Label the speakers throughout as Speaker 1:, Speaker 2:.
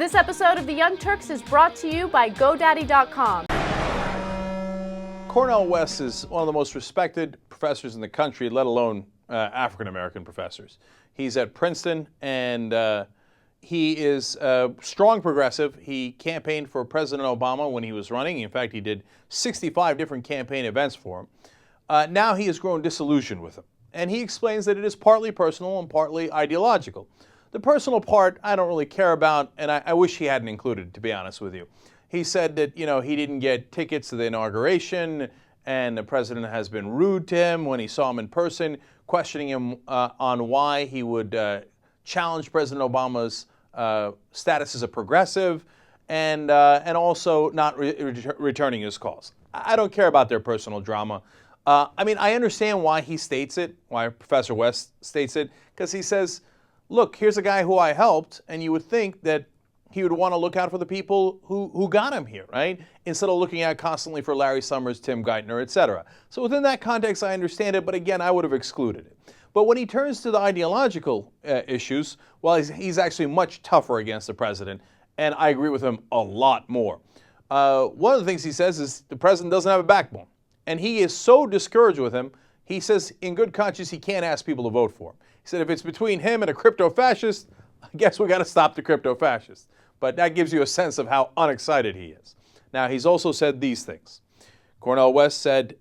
Speaker 1: This episode of The Young Turks is brought to you by GoDaddy.com.
Speaker 2: Cornel West is one of the most respected professors in the country, let alone African-American professors. He's at Princeton, and he is a strong progressive. He campaigned for President Obama when he was running. In fact, he did 65 different campaign events for him. Now he has grown disillusioned with him. And he explains that it is partly personal and partly ideological. The personal part I don't really care about, and I wish he hadn't included, to be honest with you. He said that, he didn't get tickets to the inauguration, and the president has been rude to him when he saw him in person, questioning him on why he would challenge President Obama's status as a progressive, and also not returning his calls. I don't care about their personal drama. I understand why he states it, why Professor West states it, because he says, look, here's a guy who I helped, and you would think that he would want to look out for the people who got him here, right? Instead of looking out constantly for Larry Summers, Tim Geithner, etc. So within that context, I understand it, but again, I would have excluded it. But when he turns to the ideological issues, well, he's actually much tougher against the president, and I agree with him a lot more. One of the things he says is the president doesn't have a backbone, and he is so discouraged with him, he says in good conscience he can't ask people to vote for him. He said if it's between him and a crypto-fascist, I guess we got to stop the crypto-fascist. But that gives you a sense of how unexcited he is. Now, he's also said these things. Cornel West said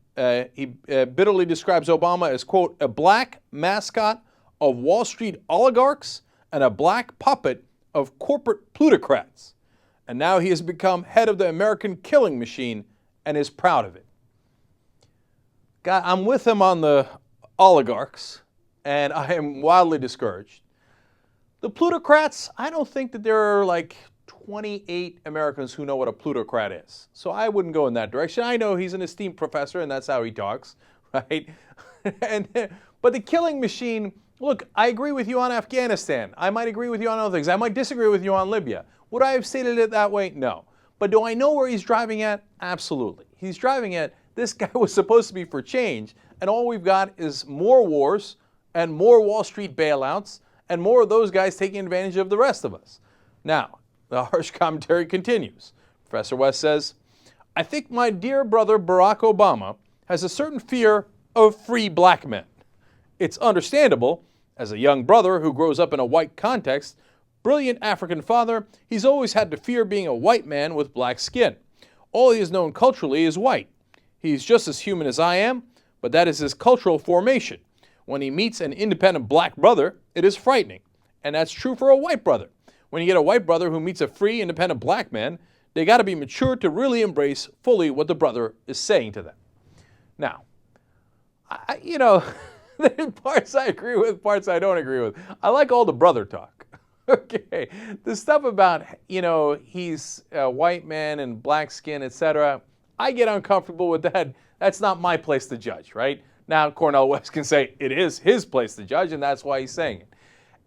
Speaker 2: he bitterly describes Obama as, quote, a black mascot of Wall Street oligarchs and a black puppet of corporate plutocrats. And now he has become head of the American killing machine and is proud of it. God, I'm with him on the oligarchs, and I am wildly discouraged. The plutocrats, I don't think that there are like 28 Americans who know what a plutocrat is. So I wouldn't go in that direction. I know he's an esteemed professor, and that's how he talks, right? But the killing machine, look, I agree with you on Afghanistan. I might agree with you on other things. I might disagree with you on Libya. Would I have stated it that way? No. But do I know where he's driving at? Absolutely. He's driving at this guy was supposed to be for change, and all we've got is more wars and more Wall Street bailouts and more of those guys taking advantage of the rest of us. Now, the harsh commentary continues. Professor West says, I think my dear brother Barack Obama has a certain fear of free black men. It's understandable. As a young brother who grows up in a white context, brilliant African father, he's always had to fear being a white man with black skin. All he has known culturally is white. He's just as human as I am, but that is his cultural formation. When he meets an independent black brother, it is frightening. And that's true for a white brother. When you get a white brother who meets a free, independent black man, they got to be mature to really embrace fully what the brother is saying to them. Now, there are parts I agree with, parts I don't agree with. I like all the brother talk. Okay, the stuff about, he's a white man and black skin, etc., I get uncomfortable with that. That's not my place to judge, right? Now, Cornel West can say it is his place to judge, and that's why he's saying it.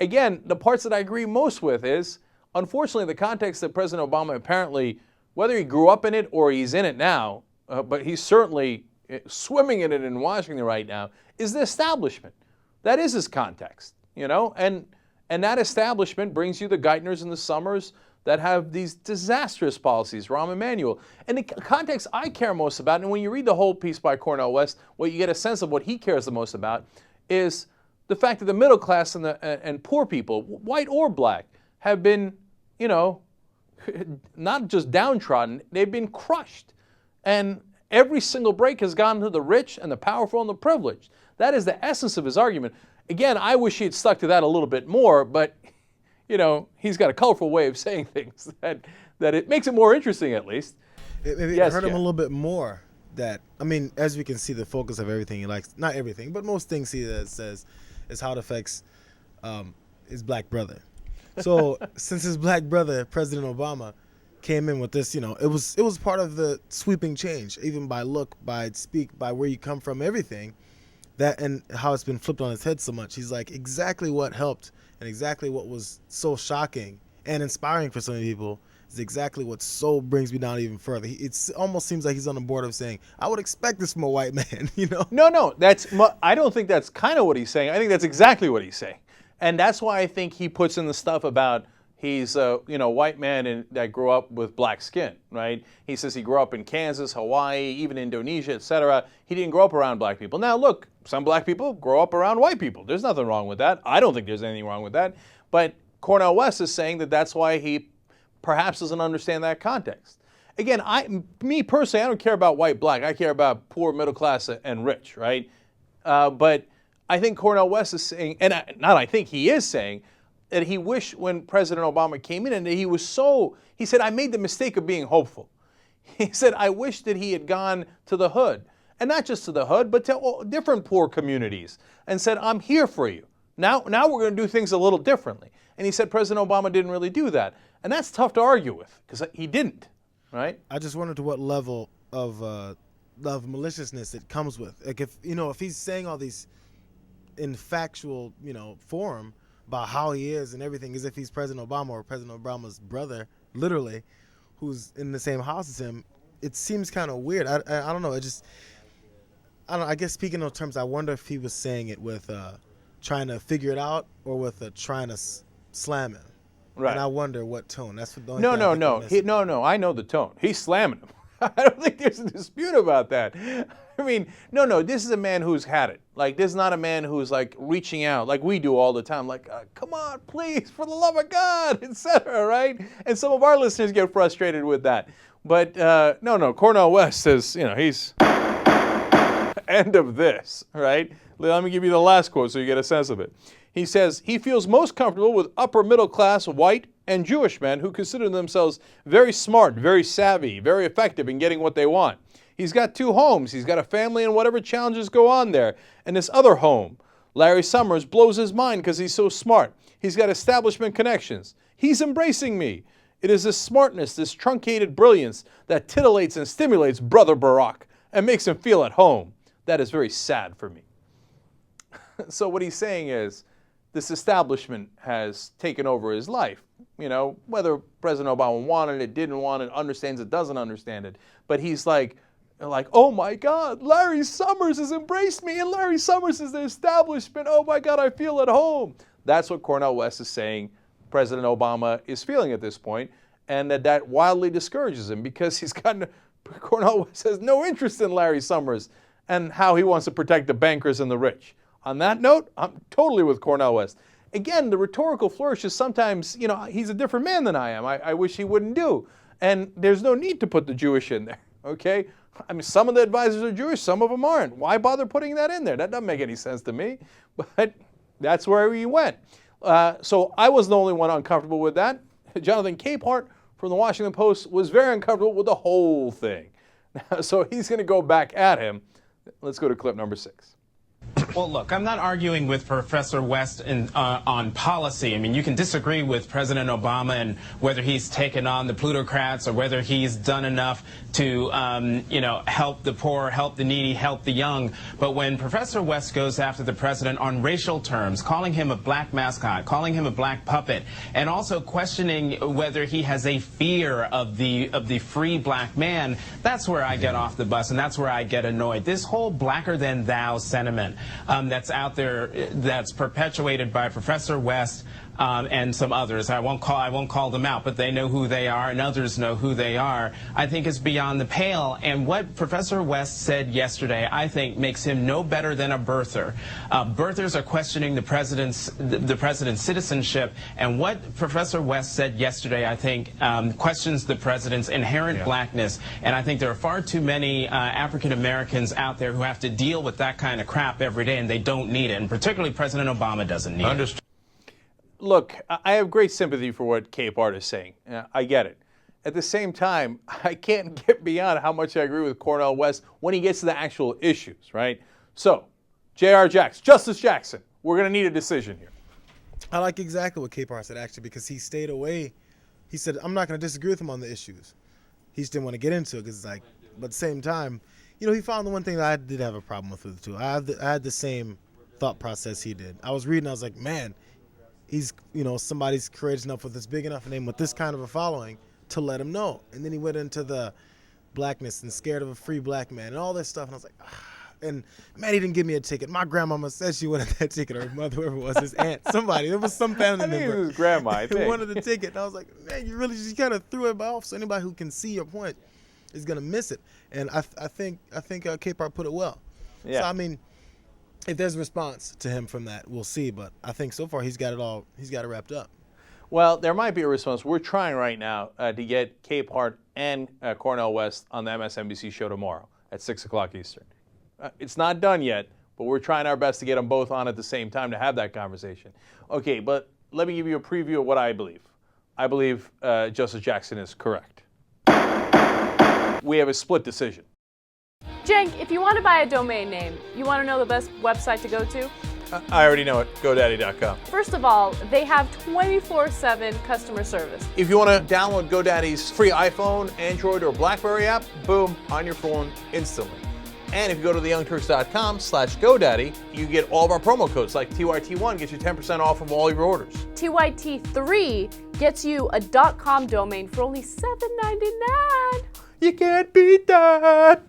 Speaker 2: Again, the parts that I agree most with is, unfortunately, the context that President Obama apparently, whether he grew up in it or he's in it now, but he's certainly swimming in it in Washington right now, is the establishment. That is his context, and that establishment brings you the Geithners and the Summers that have these disastrous policies, Rahm Emanuel. And the context I care most about, and when you read the whole piece by Cornel West, what you get a sense of what he cares the most about is the fact that the middle class and poor people, white or black, have been, not just downtrodden, they've been crushed. And every single break has gone to the rich and the powerful and the privileged. That is the essence of his argument. Again, I wish he had stuck to that a little bit more, but he's got a colorful way of saying things that it makes it more interesting, at least.
Speaker 3: Maybe
Speaker 2: yes,
Speaker 3: I heard him
Speaker 2: Jack.
Speaker 3: a little bit more that, as we can see, the focus of everything he likes, not everything, but most things he says is how it affects his black brother. So since his black brother, President Obama, came in with this, it was part of the sweeping change, even by look, by speak, by where you come from, everything. That and how it's been flipped on its head so much. He's like, exactly what helped and exactly what was so shocking and inspiring for so many people is exactly what so brings me down even further. It almost seems like he's on the board of saying, I would expect this from a white man,
Speaker 2: No, I don't think that's kind of what he's saying. I think that's exactly what he's saying. And that's why I think he puts in the stuff about He's a white man that grew up with black skin, right? He says he grew up in Kansas, Hawaii, even Indonesia, etc. He didn't grow up around black people. Now, look, some black people grow up around white people. There's nothing wrong with that. I don't think there's anything wrong with that. But Cornel West is saying that that's why he perhaps doesn't understand that context. Again, me personally, I don't care about white, black. I care about poor, middle class, and rich, right? But I think Cornel West is saying, and not I think, he is saying, that he wished when President Obama came in and that he said, I made the mistake of being hopeful. He said, I wish that he had gone to the hood, and not just to the hood, but to different poor communities, and said, I'm here for you. Now we're going to do things a little differently. And he said President Obama didn't really do that. And that's tough to argue with, because he didn't, right?
Speaker 3: I just wonder to what level of maliciousness it comes with. Like if he's saying all these in factual, form about how he is and everything, as if he's President Obama or President Obama's brother, literally, who's in the same house as him, it seems kind of weird. I don't know. I guess speaking in those terms, I wonder if he was saying it with trying to figure it out or with trying to slam him. Right. And I wonder what tone. That's what the only
Speaker 2: No. I know the tone. He's slamming him. I don't think there's a dispute about that. I mean, no. This is a man who's had it. Like, this is not a man who's like reaching out like we do all the time. Like, come on, please, for the love of God, etc. Right? And some of our listeners get frustrated with that. But no. Cornel West says, he's end of this. Right? Let me give you the last quote so you get a sense of it. He says he feels most comfortable with upper middle class white and Jewish men who consider themselves very smart, very savvy, very effective in getting what they want. He's got 2 homes. He's got a family and whatever challenges go on there. And this other home, Larry Summers, blows his mind because he's so smart. He's got establishment connections. He's embracing me. It is this smartness, this truncated brilliance that titillates and stimulates Brother Barack and makes him feel at home. That is very sad for me. So what he's saying is, this establishment has taken over his life. Whether President Obama wanted it, didn't want it, understands it, doesn't understand it. But he's like, oh my God, Larry Summers has embraced me, and Larry Summers is the establishment. Oh my God, I feel at home. That's what Cornel West is saying President Obama is feeling at this point, and that wildly discourages him because Cornel West has no interest in Larry Summers and how he wants to protect the bankers and the rich. On that note, I'm totally with Cornel West. Again, the rhetorical flourishes sometimes, he's a different man than I am. I wish he wouldn't do. And there's no need to put the Jewish in there, okay? I mean, some of the advisors are Jewish, some of them aren't. Why bother putting that in there? That doesn't make any sense to me. But that's where he went. So I was the only one uncomfortable with that. Jonathan Capehart from the Washington Post was very uncomfortable with the whole thing. So he's going to go back at him. Let's go to clip number 6.
Speaker 4: Well, look, I'm not arguing with Professor West on policy. I mean, you can disagree with President Obama and whether he's taken on the plutocrats or whether he's done enough to, help the poor, help the needy, help the young. But when Professor West goes after the president on racial terms, calling him a black mascot, calling him a black puppet, and also questioning whether he has a fear of the free black man, that's where I get off the bus and that's where I get annoyed. This whole blacker than thou sentiment that's out there, that's perpetuated by Professor West and some others. I won't call them out, but they know who they are, and others know who they are. I think is beyond the pale. And what Professor West said yesterday, I think, makes him no better than a birther. Birthers are questioning the president's citizenship, and what Professor West said yesterday, I think, questions the president's inherent blackness. And I think there are far too many African Americans out there who have to deal with that kind of crap every day, and they don't need it. And particularly President Obama doesn't need it.
Speaker 2: Look, I have great sympathy for what Capehart is saying. I get it. At the same time, I can't get beyond how much I agree with Cornel West when he gets to the actual issues, right? So, Justice Jackson, we're going to need a decision here.
Speaker 3: I like exactly what Capehart said, actually, because he stayed away. He said, I'm not going to disagree with him on the issues. He just didn't want to get into it because it's like, but at the same time, he found the one thing that I did have a problem with it, too. I had the same thought process he did. I was reading, I was like, man, he's, somebody's courageous enough with this big enough name with this kind of a following to let him know. And then he went into the blackness and scared of a free black man and all this stuff. And I was like, and man, he didn't give me a ticket. My grandmama said she wanted that ticket, or her mother, whoever it was, his aunt, somebody. There was some family
Speaker 2: I think
Speaker 3: member.
Speaker 2: it was his grandma, I
Speaker 3: who
Speaker 2: think.
Speaker 3: wanted the ticket. And I was like, man, you really just kind of threw it off. So anybody who can see your point is gonna miss it. And I think Capehart put it well.
Speaker 2: Yeah.
Speaker 3: So I mean, if there's a response to him from that, we'll see. But I think so far he's got it wrapped up.
Speaker 2: Well, there might be a response. We're trying right now to get Capehart and Cornel West on the MSNBC show tomorrow at 6 o'clock Eastern. It's not done yet, but we're trying our best to get them both on at the same time to have that conversation. Okay, but let me give you a preview of what I believe. I believe Justice Jackson is correct. We have a split decision.
Speaker 1: Cenk, if you want to buy a domain name, you want to know the best website to go to?
Speaker 2: I already know it. GoDaddy.com.
Speaker 1: First of all, they have 24/7 customer service.
Speaker 2: If you want to download GoDaddy's free iPhone, Android, or BlackBerry app, boom, on your phone instantly. And if you go to theyoungturks.com/GoDaddy, you get all of our promo codes, like TYT1 gets you 10% off of all your orders.
Speaker 1: TYT3 gets you a .com domain for only $7.99.
Speaker 2: You can't beat that.